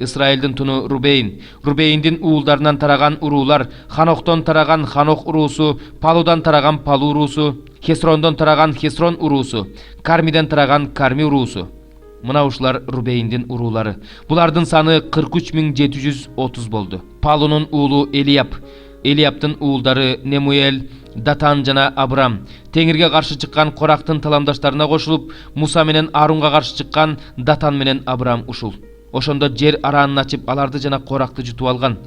Ысрайылдын туну Рубейн. Рубейндин уулдарынан тараган уруулар: Ханоктон тараган Ханох уруусу, Палудан тараган Палу уруусу, Хесрондон тараган Хесрон уруусу, Кармиден тараган Карми уруусу. Мына ушулар Рубейндин уруулары. Булардын саны 43.730 болду. Палунун уулу Элияб. Элиябтын уулдары Немуэл, Датан жана Абрам. Теңирге каршы чыккан Корактын таламдаштарына кошулуп, Муса менен Арунга каршы чыккан Датан менен Абрам ушул. Ошондо жер араанын ачып, аларды жана Коракты жутуп алган.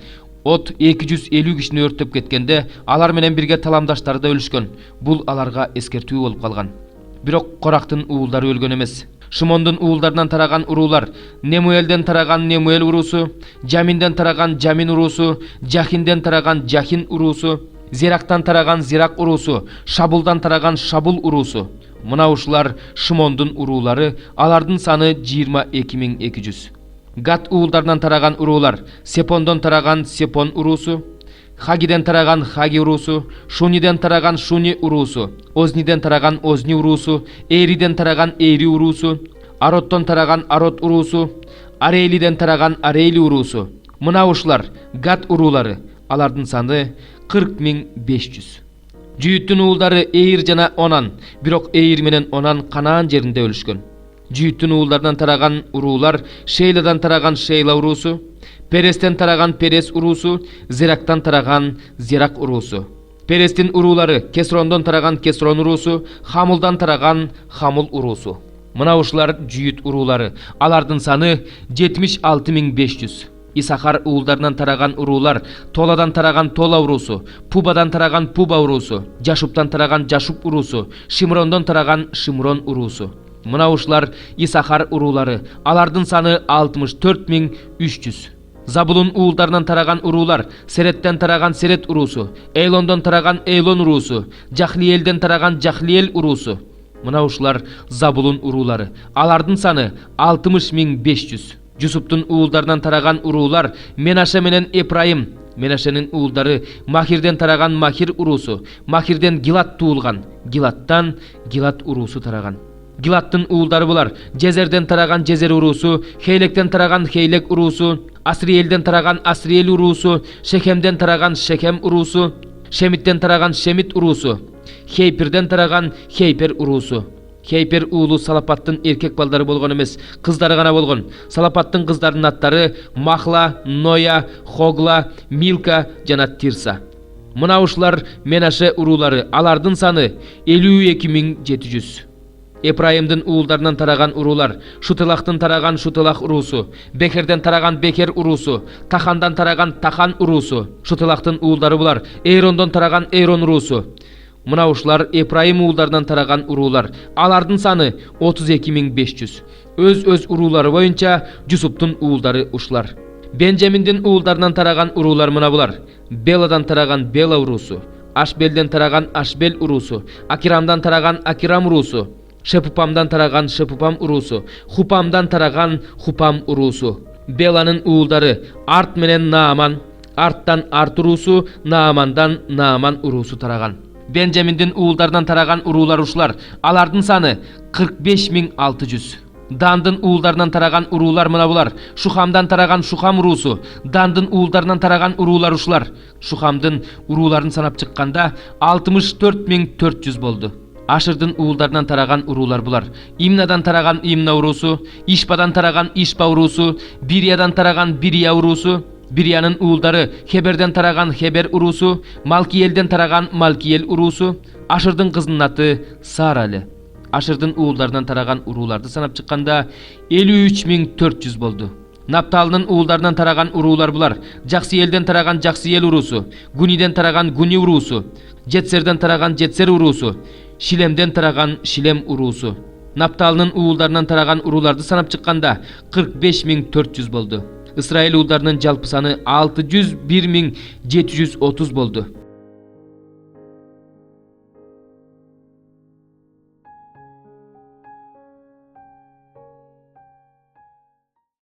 От 250 кишини өрттөп кеткенде, алар менен бирге таламдаштары да өлүшкөн. Бул аларга эскертүү болуп калган. Бирок Корактын уулдары өлгөн эмес. Шимондун уулдарынан тараган уруулар: Немуэлден тараган Немуэл уруусу, Жаминден тараган Жамин уруусу, Жахинден тараган Жахин уруусу, Зирактан тараган Зирак уруусу, Шабулдан тараган Шабул уруусу. Мына ушулар Шимондун уруулары, алардын саны 22.200. Гат уулдарынан тараган уруулар: Сепондон тараган Сепон уруусу, Хагиден тараган Хаги уруусу, Шуниден тараган Шуни уруусу, Озниден тараган Озни уруусу, Эриден тараган Эри уруусу, Ароттон тараган Арот уруусу, Арейлиден тараган Арейли уруусу. Мына ушулар Гат уруулары, алардын саны 40.500. Жүйүттүн уулдары Эйр жана Онан, бирок Эйр менен Онан Канаан жеринде өлүшкөн. Жүйүттүн уулдарынан тараган уруулар: Шейладан тараган Шейла уруусу, Перестен тараган Перес уруусу, Зирактан тараган Зирак уруусу. Перестин уруулары: Кесрондон тараган Кесрон уруусу, Хамулдан тараган Хамул уруусу. Мына ушулар жүйүт уруулары, алардын саны 76.500. Исахар уулдарынан тараган уруулар: Толадан тараган Тола уруусу, Пубадан тараган Пуба уруусу, Жашуптан тараган Жашуп уруусу, Шимрондон тараган Шимрон уруусу. Мына ушулар Исахар уруулары, алардын саны 64.300. Забулун уулдарынан тараган уруулар: Сереттен тараган Серет уруусу, Эйлондон тараган Эйлон уруусу, Жахлиэлден тараган Жахлиэл уруусу. Мына ушулар Забулун уруулары, алардын саны 60.500. Жусуптун уулдарынан тараган уруулар: Менаше менен Эпрайым. Менашенин уулдары: Махирден тараган Махир уруусу, Махирден Гилат туулган, Гилаттан Гилат уруусу тараган. Гилаттын уулдары булар: Жезерден тараган Жезер уруусу, Хейлектен тараган Хейлек уруусу, Асриэлден тараган Асриэл уруусу, Шехемден тараган Шехем уруусу, Шемиттен тараган Шемит уруусу, Хейпирден тараган Хейпер уруусу. Хейпер уулу Салапаттын эркек балдары болгон эмес, кыздары гана болгон. Салапаттын кыздарынын аттары: Махла, Ноя, Хогла, Милка жана Тирса. Мына ушулар Менаше уруулары, алардын саны 52.700. Эпрайымдын уулдарынан тараган уруулар: Шутылактын тараган Шутылак уруусу, Бекерден тараган Бекер уруусу, Тахандан тараган Тахан уруусу. Шутылактын уулдары булар: Эйрондон тараган Эйрон уруусу. Мына ушулар Эпрайым уулдарынан тараган уруулар, алардын саны 32.500. Өз уруулары боюнча Жусуптун уулдары ушулар. Бенжаминдин уулдарынан тараган уруулар мына булар: Беладан тараган Бела уруусу, Ашбелден тараган Ашбел уруусу, Акирамдан тараган Акирам уруусу, Шепупамдан тараган Шепупам уруусу, Хупамдан тараган Хупам уруусу. Беланын уулдары: Арт менен Нааман, Арттан Арт уруусу, Наамандан Нааман уруусу тараган. Бенжаминдин уулдарынан тараган уруулар ушулар, алардын саны 45.600. Дандын уулдарынан тараган уруулар мына булар: Шухамдан тараган Шухам уруусу, Дандын уулдарынан тараган уруулар ушулар. Шухамдын урууларын санап чыкканда 64.400 болду. Ашырдын уулдарынан тараган уруулар булар: Имнадан тараган Имна уруусу, Ишпадан тараган Ишпа уруусу, Бириядан тараган Бирия уруусу. Бириянын уулдары: Хеберден тараган Хебер уруусу, Малкиелден тараган Малкиел уруусу. Ашырдын кызынын аты Саралы. Ашырдын уулдарынан тараган урууларды санап чыкканда 53.400 болду. Напталынын уулдарынан тараган уруулар булар: Жаксиелден тараган Жаксиел уруусу, Гуниден тараган Гуни уруусу, Жетсерден тараган Жетсер уруусу, Шилемден тараган Шилем уруусу. Напталынын уулдарынан тараган урууларды санап чыкканда 45.400 болду. Ысрайыл уулдарынын жалпы саны 601.730 болду.